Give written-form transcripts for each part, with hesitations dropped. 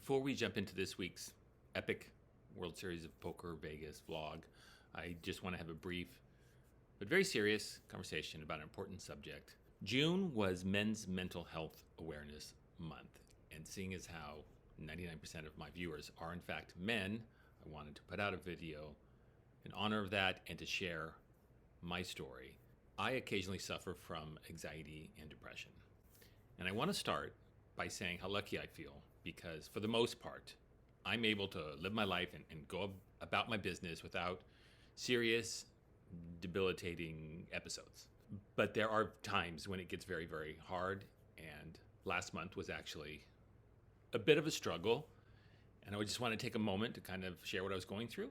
Before we jump into this week's epic World Series of Poker Vegas vlog, I just want to have a brief but very serious conversation about an important subject. June was Men's Mental Health Awareness Month, and seeing as how 99% of my viewers are in fact men, I wanted to put out a video in honor of that and to share my story. I occasionally suffer from anxiety and depression, and I want to start by saying how lucky I feel because for the most part, I'm able to live my life and go about my business without serious, debilitating episodes. But there are times when it gets very, very hard, and last month was actually a bit of a struggle, and I just want to take a moment to kind of share what I was going through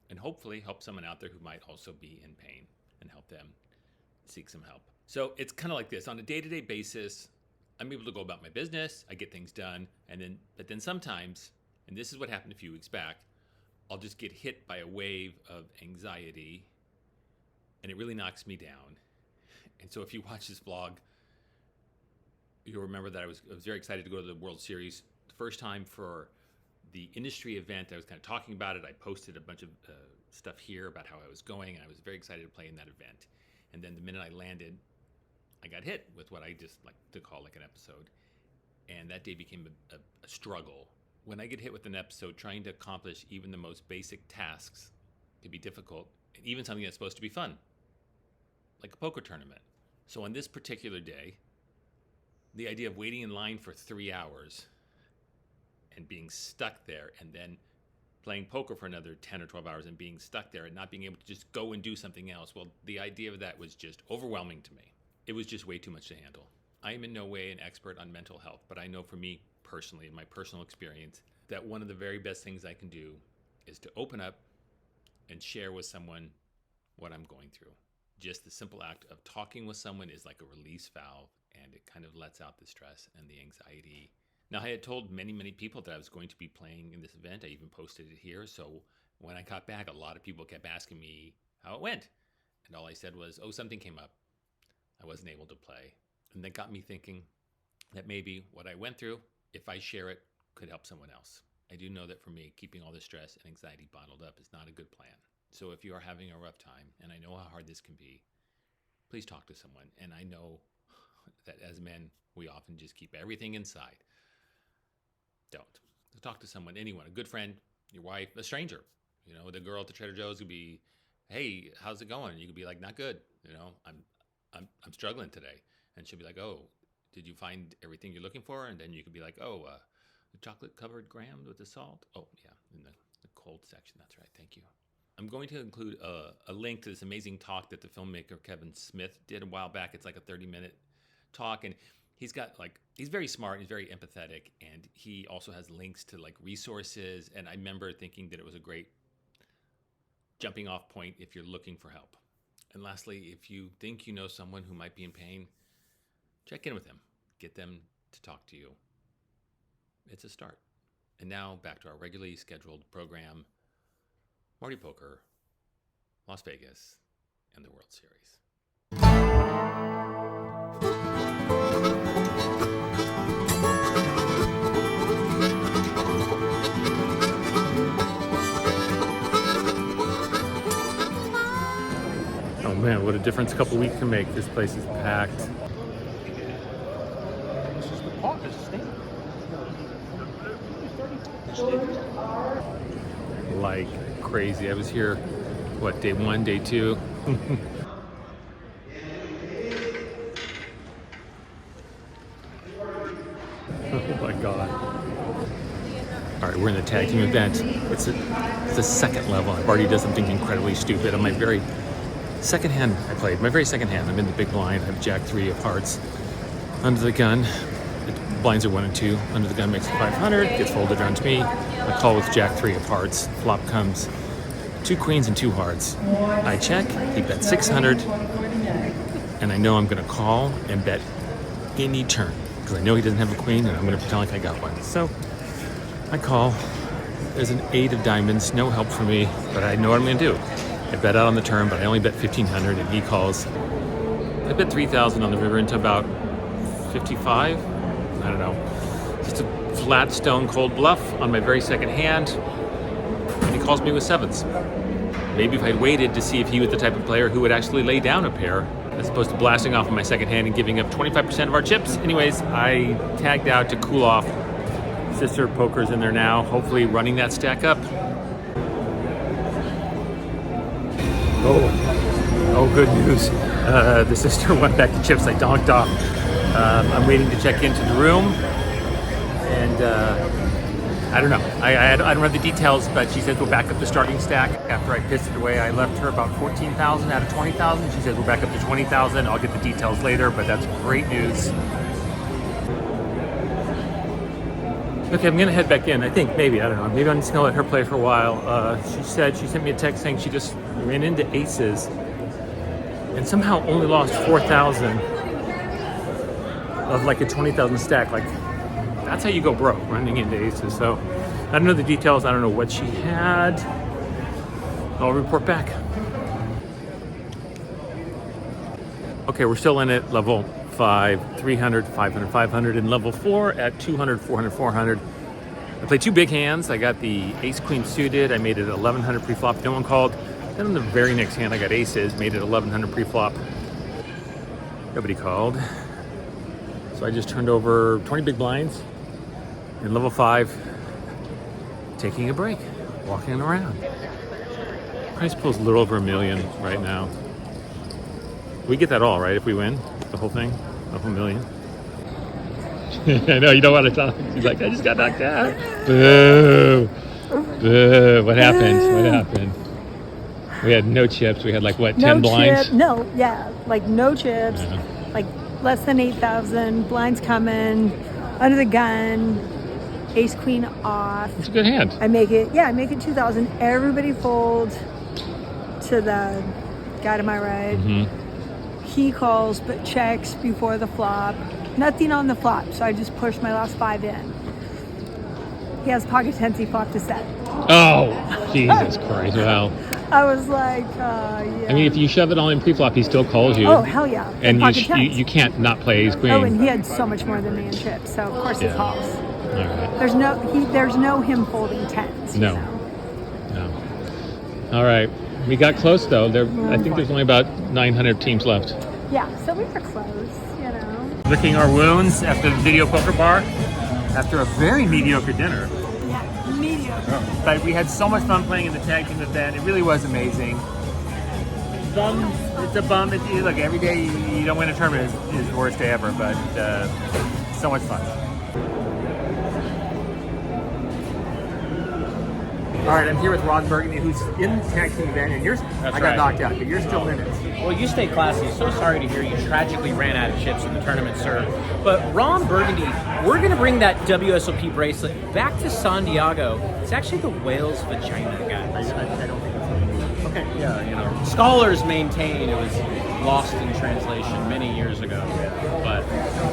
and hopefully help someone out there who might also be in pain and help them seek some help. So it's kind of like this. On a day-to-day basis, I'm able to go about my business, I get things done, but then sometimes, and this is what happened a few weeks back, I'll just get hit by a wave of anxiety, and it really knocks me down. And so if you watch this vlog, you'll remember that I was very excited to go to the World Series. The first time for the industry event, I was kind of talking about it. I posted a bunch of stuff here about how I was going, and I was very excited to play in that event. And then the minute I landed, I got hit with what I just like to call like an episode. And that day became a struggle. When I get hit with an episode, trying to accomplish even the most basic tasks can be difficult, and even something that's supposed to be fun, like a poker tournament. So on this particular day, the idea of waiting in line for 3 hours and being stuck there and then playing poker for another 10 or 12 hours and being stuck there and not being able to just go and do something else, well, the idea of that was just overwhelming to me. It was just way too much to handle. I am in no way an expert on mental health, but I know for me personally, in my personal experience, that one of the very best things I can do is to open up and share with someone what I'm going through. Just the simple act of talking with someone is like a release valve, and it kind of lets out the stress and the anxiety. Now, I had told many, many people that I was going to be playing in this event. I even posted it here. So when I got back, a lot of people kept asking me how it went. And all I said was, oh, something came up. I wasn't able to play. And that got me thinking that maybe what I went through, if I share it, could help someone else. I do know that for me, keeping all this stress and anxiety bottled up is not a good plan. So if you are having a rough time, and I know how hard this can be, please talk to someone. And I know that as men, we often just keep everything inside. Don't. Talk to someone, anyone, a good friend, your wife, a stranger. You know, the girl at the Trader Joe's could be, hey, how's it going? You could be like, not good. You know, I'm struggling today. And she'll be like, oh, did you find everything you're looking for? And then you could be like, oh, the chocolate-covered graham with the salt? Oh, yeah, in the cold section. That's right. Thank you. I'm going to include a link to this amazing talk that the filmmaker Kevin Smith did a while back. It's like a 30-minute talk, and he's very smart, he's very empathetic, and he also has links to like resources. And I remember thinking that it was a great jumping off point if you're looking for help. And lastly, if you think you know someone who might be in pain, check in with them. Get them to talk to you. It's a start. And now back to our regularly scheduled program, Marty Poker, Las Vegas, and the World Series. Oh man, what a difference a couple weeks can make. This place is packed. Like crazy. I was here, day one, day two? Oh my God. All right, we're in the tag team event. It's the second level. I've already done something incredibly stupid. On my very second hand I played, I'm in the big blind. I have Jack 3 of hearts. Under the gun, the blinds are 1 and 2. Under the gun makes it 500, gets folded around to me. I call with Jack 3 of hearts. Flop comes 2 queens and 2 hearts. I check, he bets 600, and I know I'm gonna call and bet any turn, because I know he doesn't have a queen, and I'm gonna pretend like I got one. So I call, there's an 8 of diamonds, no help for me, but I know what I'm gonna do. I bet out on the turn, but I only bet 1,500, and he calls. I bet 3,000 on the river into about 55, I don't know. Just a flat stone cold bluff on my very second hand, and he calls me with sevens. Maybe if I'd waited to see if he was the type of player who would actually lay down a pair, as opposed to blasting off on my second hand and giving up 25% of our chips. Anyways, I tagged out to cool off. Sister Poker's in there now, hopefully running that stack up. Oh, good news. The sister went back to chips. I donked off. I'm waiting to check into the room, and I don't know. I don't know the details, but she says we'll back up the starting stack. After I pissed it away, I left her about 14,000 out of 20,000. She says we'll back up to 20,000. I'll get the details later, but that's great news. Okay, I'm gonna head back in. I think maybe, I don't know. Maybe I'm just gonna let her play for a while. She sent me a text saying she just ran into aces and somehow only lost 4,000 of like a 20,000 stack. Like, that's how you go broke, running into aces. So I don't know the details. I don't know what she had. I'll report back. Okay, we're still in it. Level 5, 300, 500, 500, and level 4 at 200, 400, 400. I played two big hands. I got the ace queen suited. I made it 1100 pre-flop. No one called. Then on the very next hand, I got aces. Made it 1100 pre-flop. Nobody called. So I just turned over 20 big blinds in level 5, taking a break, walking around. Price pool's a little over $1 million right now. We get that all, right? If we win the whole thing, the whole $1 million. I know, you don't want to talk. She's like, I just got knocked out. Boo. Boo. What happened? What happened? We had no chips. We had like, what, 10 blinds? No, yeah, like no chips. Yeah. Like less than 8,000. Blinds coming, under the gun, ace queen off. It's a good hand. I make it 2,000. Everybody folds to the guy to my right. Mm-hmm. He calls but checks before the flop. Nothing on the flop, so I just push my last 5 in. He has pocket tens, he flopped to set. Oh, Jesus Christ, wow. I was like, yeah. I mean, if you shove it all in pre-flop, he still calls you. Oh, hell yeah. And you can't not play ace queen. Oh, and he had so much more than me in chips, so of course he calls. All right. There's no him folding tens. No. All right. We got close, though. I think there's only about 900 teams left. Yeah, so we were close, you know. Licking our wounds after the video poker bar, after a very mediocre dinner. Yeah, mediocre. But we had so much fun playing in the tag team event. It really was amazing. It's a bum. Look, every day you don't win a tournament is the worst day ever, but so much fun. All right, I'm here with Ron Burgundy, who's in the tag team event, and I got knocked out, but you're still in it. Well, you stay classy. So sorry to hear you tragically ran out of chips in the tournament, sir. But Ron Burgundy, we're going to bring that WSOP bracelet back to San Diego. It's actually the whale's vagina, guys. I don't think it's okay. Yeah, you know, scholars maintain it was lost in translation many years ago. But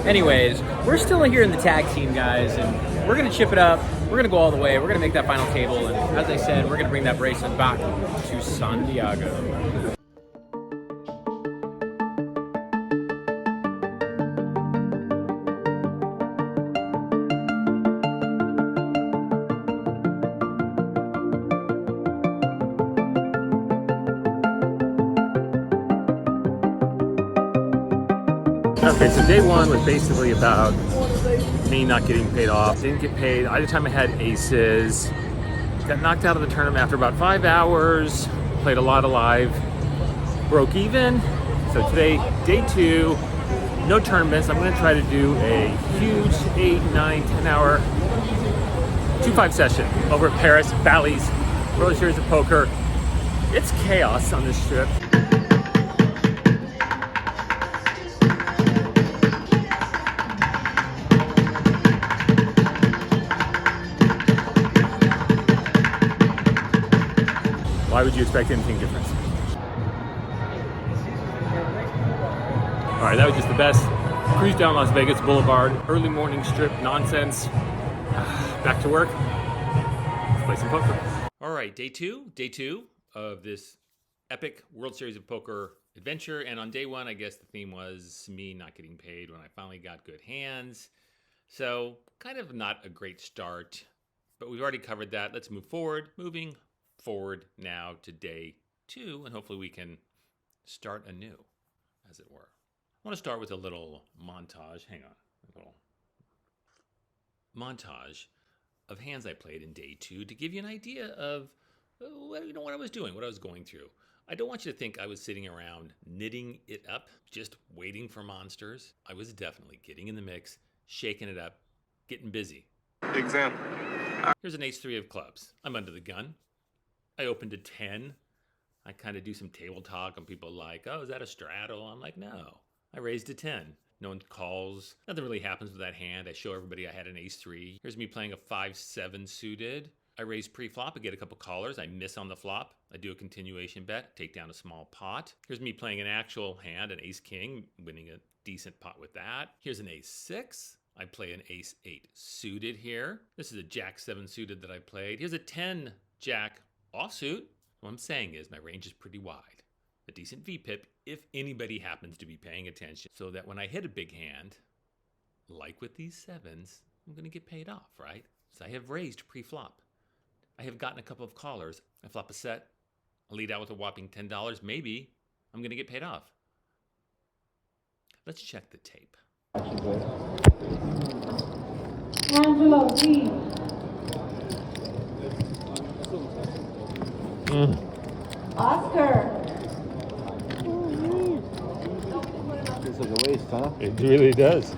anyways, we're still here in the tag team, guys, and we're going to chip it up. We're going to go all the way. We're going to make that final table. And as I said, we're going to bring that bracelet back to San Diego. Okay, so day one was basically about me not getting paid off. Didn't get paid. Either time I had aces. Got knocked out of the tournament after about 5 hours. Played a lot of live. Broke even. So today, day 2, no tournaments. I'm going to try to do a huge 8, 9, 10 hour 2-5 session over at Paris, Bally's, World Series of Poker. It's chaos on this trip. Why would you expect anything different? All right, that was just the best. Cruise down Las Vegas Boulevard, early morning strip nonsense. Back to work. Let's play some poker. All right, day two of this epic World Series of Poker adventure. And on day 1, I guess the theme was me not getting paid when I finally got good hands. So kind of not a great start, but we've already covered that. Let's move forward. Moving forward now to day 2, and hopefully we can start anew, as it were. I want to start with a little montage. Hang on. A little montage of hands I played in day 2 to give you an idea of what I was doing, what I was going through. I don't want you to think I was sitting around knitting it up, just waiting for monsters. I was definitely getting in the mix, shaking it up, getting busy. Example. Here's an ace-3 of clubs. I'm under the gun. I opened a 10. I kind of do some table talk and people are like, oh, is that a straddle? I'm like, no. I raised a 10. No one calls. Nothing really happens with that hand. I show everybody I had an ace-3. Here's me playing a 5-7 suited. I raise pre-flop, I get a couple callers, I miss on the flop, I do a continuation bet, take down a small pot. Here's me playing an actual hand, an ace-king, winning a decent pot with that. Here's an ace-6. I play an ace-8 suited here. This is a jack-7 suited that I played. Here's a 10 jack offsuit. What I'm saying is my range is pretty wide. A decent VPIP if anybody happens to be paying attention, so that when I hit a big hand, like with these 7s, I'm going to get paid off, right? So I have raised pre-flop. I have gotten a couple of callers. I flop a set. I lead out with a whopping $10. Maybe I'm going to get paid off. Let's check the tape. Angelo D. Oscar. Feels like a waste, huh? It really does.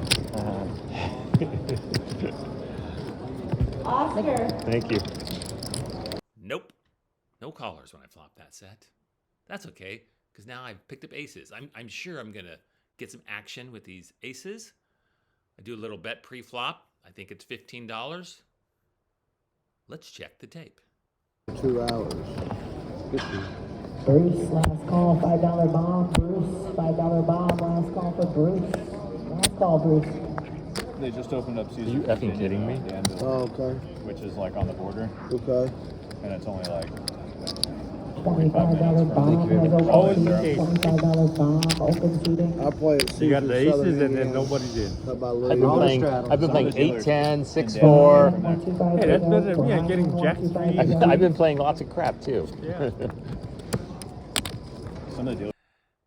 Oscar. Thank you. Nope. No callers when I flop that set. That's okay, because now I've picked up aces. I'm sure I'm going to get some action with these aces. I do a little bet pre-flop. I think it's $15. Let's check the tape. 2 hours. Bruce, last call, $5 bomb. Bruce, $5 bomb. Last call for Bruce. Last call, Bruce. They just opened up season. Are you effing kidding me? Oh, okay. Which is like on the border, Okay. and it's only like $25 bomb. Has open Oh, seating. okay. $25 bomb. Open seating. I play it. You got the Season, aces Southern and then Indiana. nobody did. How about I've been Louis? playing. I've been playing Some of the 8, 10, dealers 6, in 4. 125. Hey, that's better than me. I'm getting jack 3. 125. I've been playing lots of crap too. Yeah. some of the dealers.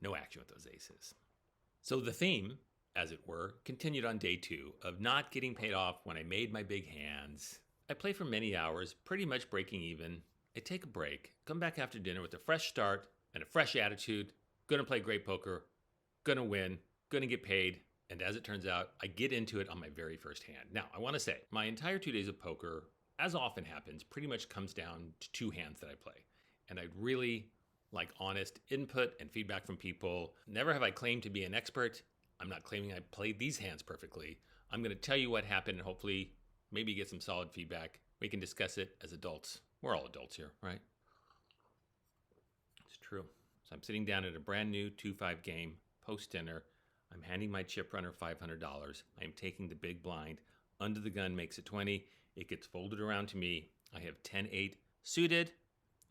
No action with those aces. So the theme, as it were, continued on day 2 of not getting paid off when I made my big hands. I play for many hours, pretty much breaking even. I take a break, come back after dinner with a fresh start and a fresh attitude. Gonna play great poker, gonna win, gonna get paid. And as it turns out, I get into it on my very first hand. Now, I want to say, my entire 2 days of poker, as often happens, pretty much comes down to 2 hands that I play. And I'd really like honest input and feedback from people. Never have I claimed to be an expert. I'm not claiming I played these hands perfectly. I'm going to tell you what happened and hopefully maybe get some solid feedback. We can discuss it as adults. We're all adults here, right? It's true. So I'm sitting down at a brand new 2-5 game, post-dinner. I'm handing my chip runner $500. I am taking the big blind. Under the gun makes it 20. It gets folded around to me. I have 10-8 suited,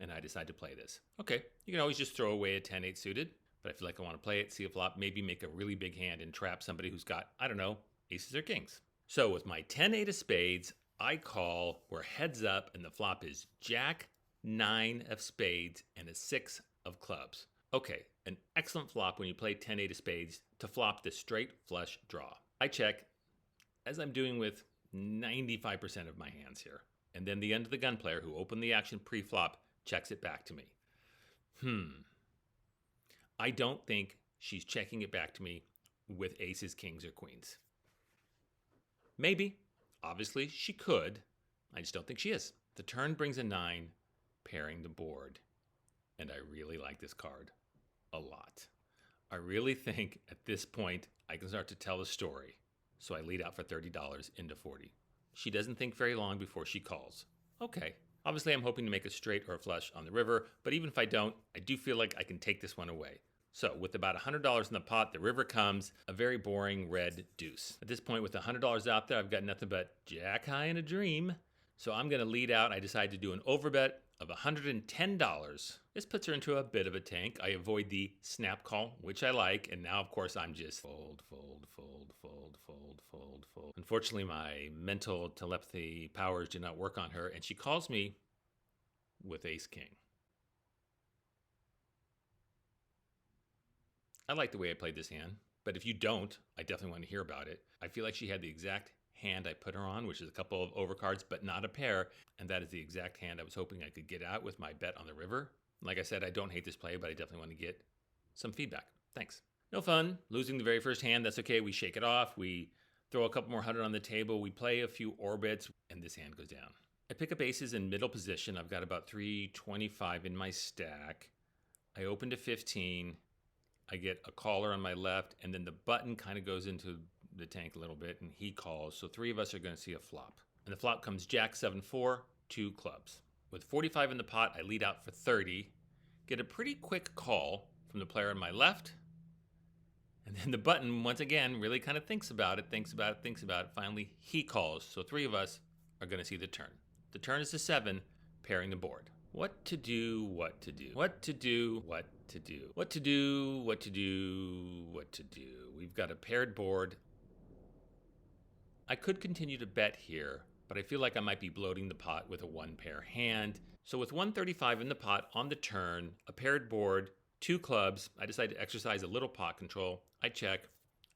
and I decide to play this. Okay, you can always just throw away a 10-8 suited, but I feel like I want to play it, see a flop, maybe make a really big hand and trap somebody who's got, I don't know, aces or kings. So with my 10-8 of spades, I call, we're heads up, and the flop is jack 9 of spades and a 6 of clubs. Okay, an excellent flop when you play 10-8 of spades to flop the straight flush draw. I check, as I'm doing with 95% of my hands here. And then the under the gun player who opened the action pre-flop checks it back to me. I don't think she's checking it back to me with aces, kings, or queens. Maybe. Obviously, she could. I just don't think she is. The turn brings a 9, pairing the board. And I really like this card a lot. I really think at this point I can start to tell a story. So I lead out for $30 into 40. She doesn't think very long before she calls. Okay. Obviously, I'm hoping to make a straight or a flush on the river, but even if I don't, I do feel like I can take this one away. So with about $100 in the pot, the river comes, a very boring red deuce. At this point, with $100 out there, I've got nothing but jack high and a dream. So I'm going to lead out. I decide to do an overbet. of $110. This puts her into a bit of a tank. I avoid the snap call, which I like, and now, of course, I'm just fold, fold, fold, fold, fold, fold, fold. Unfortunately, my mental telepathy powers do not work on her, and she calls me with ace-king. I like the way I played this hand, but if you don't, I definitely want to hear about it. I feel like she had the exact hand I put her on, which is a couple of overcards, but not a pair, and that is the exact hand I was hoping I could get out with my bet on the river. Like I said, I don't hate this play, but I definitely want to get some feedback. Thanks. No fun losing the very first hand. That's okay. We shake it off. We throw a couple more hundred on the table. We play a few orbits, and this hand goes down. I pick up aces in middle position. I've got about 325 in my stack. I open to 15. I get a caller on my left, and then the button kind of goes into the tank a little bit, and he calls. So three of us are going to see a flop. And the flop comes Jack 7-4, 2 clubs. With 45 in the pot, I lead out for 30, get a pretty quick call from the player on my left, and then the button, once again, really kind of thinks about it. Finally, he calls. So three of us are going to see the turn. The turn is the 7, pairing the board. What to do, what to do, what to do, what to do, what to do, what to do, what to do. We've got a paired board. I could continue to bet here, but I feel like I might be bloating the pot with a 1-pair hand. So with 135 in the pot on the turn, a paired board, 2 clubs, I decide to exercise a little pot control. I check,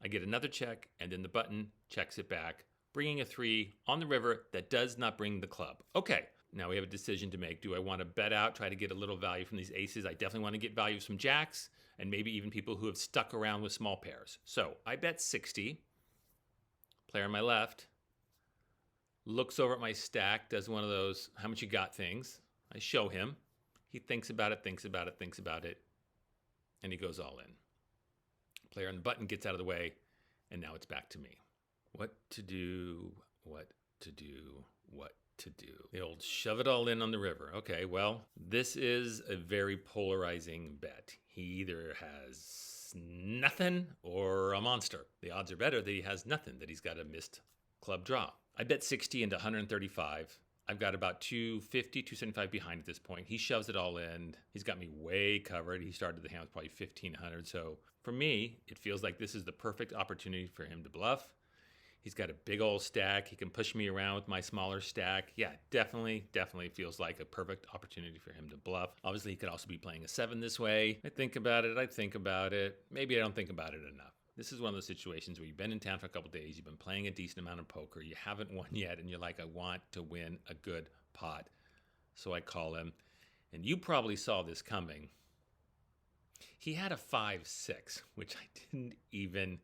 I get another check, and then the button checks it back, bringing a 3 on the river that does not bring the club. Okay, now we have a decision to make. Do I want to bet out, try to get a little value from these aces? I definitely want to get value from jacks, and maybe even people who have stuck around with small pairs. So I bet 60. Player on my left looks over at my stack, does one of those how much you got things. I show him. He thinks about it, and he goes all in. Player on the button gets out of the way, and now it's back to me. What to do, what to do, what to do. The old shove it all in on the river. Okay, well, this is a very polarizing bet. He either has nothing or a monster. The odds are better that he has nothing, that he's got a missed club draw. I bet 60 into 135. I've got about 250, 275 behind at this point. He shoves it all in. He's got me way covered. He started the hand with probably 1,500. So for me, it feels like this is the perfect opportunity for him to bluff. He's got a big old stack. He can push me around with my smaller stack. Yeah, definitely feels like a perfect opportunity for him to bluff. Obviously, he could also be playing a 7 this way. I think about it. Maybe I don't think about it enough. This is one of those situations where you've been in town for a couple days, you've been playing a decent amount of poker, you haven't won yet, and you're like, I want to win a good pot. So I call him, and you probably saw this coming. He had a 5-6, which I didn't even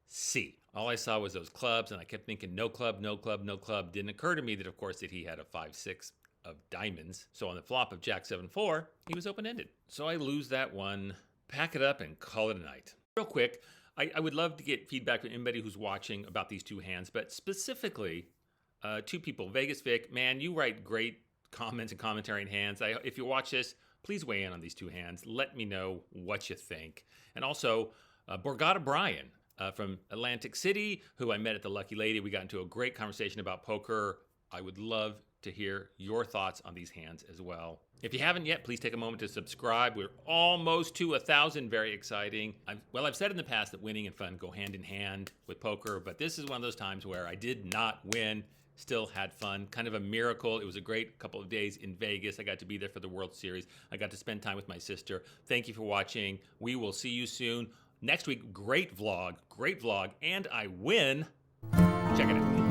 see. All I saw was those clubs, and I kept thinking, no club, no club, no club. Didn't occur to me that, of course, that he had a 5-6 of diamonds. So on the flop of Jack 7-4, he was open-ended. So I lose that one, pack it up, and call it a night. Real quick, I would love to get feedback from anybody who's watching about these two hands, but specifically, 2 people. Vegas Vic, man, you write great comments and commentary in hands. If you watch this, please weigh in on these 2 hands. Let me know what you think. And also, Borgata Brian from Atlantic City, who I met at the Lucky Lady. We got into a great conversation about poker. I would love to hear your thoughts on these hands as well. If you haven't yet, please take a moment to subscribe. We're almost to 1,000. Very exciting. I've said in the past that winning and fun go hand in hand with poker, but this is one of those times where I did not win, still had fun. Kind of a miracle. It was a great couple of days in Vegas. I got to be there for the World Series. I got to spend time with my sister. Thank you for watching. We will see you soon. Next week, great vlog, and I win. Check it out.